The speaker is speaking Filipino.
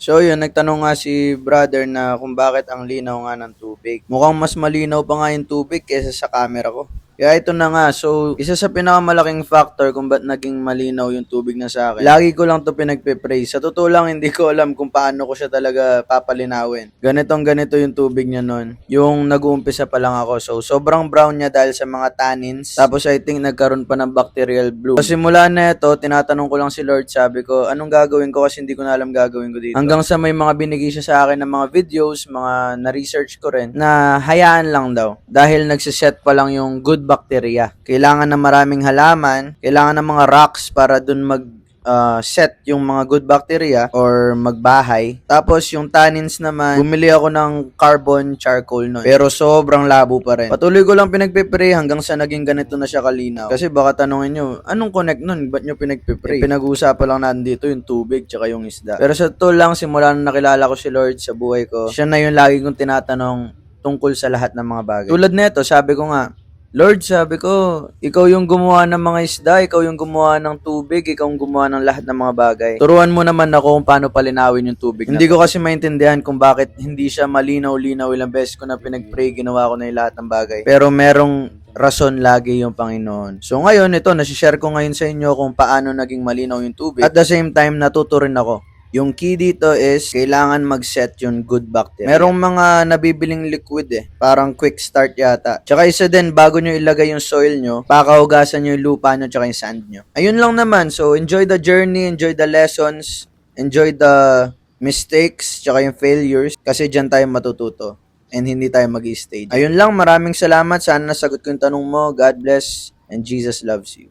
So yun, nagtanong nga si brother na kung bakit ang linaw nga ng tubig. Mukhang mas malinaw pa nga yung tubig kaysa sa camera ko. Kaya ito na nga, so isa sa pinakamalaking factor kung ba't naging malinaw yung tubig na sa akin. Lagi ko lang to pinagpe-pray. Sa totoo lang, hindi ko alam kung paano ko siya talaga papalinawin. Ganito yung tubig niya nun. Yung nag-uumpisa pa lang ako. So sobrang brown niya dahil sa mga tannins. Tapos I think nagkaroon pa ng bacterial bloom. So simula na ito, tinatanong ko lang si Lord, sabi ko, anong gagawin ko kasi hindi ko na alam gagawin ko dito. Hanggang sa may mga binigay siya sa akin ng mga videos, mga na-research ko rin, na hayaan lang daw. Dahil nagsiset pa lang yung good bacteria. Kailangan ng maraming halaman, kailangan ng mga rocks para dun set yung mga good bacteria or magbahay. Tapos yung tannins naman, bumili ako ng carbon charcoal nun. Pero sobrang labo pa rin. Patuloy ko lang pinagpipray hanggang sa naging ganito na siya kalinaw. Kasi baka tanongin nyo, anong connect nun? Ba't nyo pinagpipray? Pinag-uusapan lang natin dito yung tubig tsaka yung isda. Pero sa to lang, simula na nakilala ko si Lord sa buhay ko, siya na yung lagi kong tinatanong tungkol sa lahat ng mga bagay. Tulad nito, sabi ko nga, Lord, sabi ko, ikaw yung gumawa ng mga isda, ikaw yung gumawa ng tubig, ikaw yung gumawa ng lahat ng mga bagay. Turuan mo naman ako kung paano palinawin yung tubig. Hindi ko kasi maintindihan kung bakit hindi siya malinaw-linaw. Ilang beses ko na pinag-pray, ginawa ko na yung lahat ng bagay. Pero merong rason lagi yung Panginoon. So ngayon, ito, nasishare ko ngayon sa inyo kung paano naging malinaw yung tubig. At the same time, natuto rin ako. Yung key dito is, kailangan mag-set yung good bacteria. Merong mga nabibiling liquid parang quick start yata. Tsaka isa din, bago nyo ilagay yung soil nyo, pakahugasan nyo yung lupa nyo tsaka yung sand nyo. Ayun lang naman, so enjoy the journey, enjoy the lessons, enjoy the mistakes, tsaka yung failures, kasi dyan tayo matututo. And hindi tayo mag-i-stage. Ayun lang, maraming salamat. Sana nasagot ko yung tanong mo. God bless, and Jesus loves you.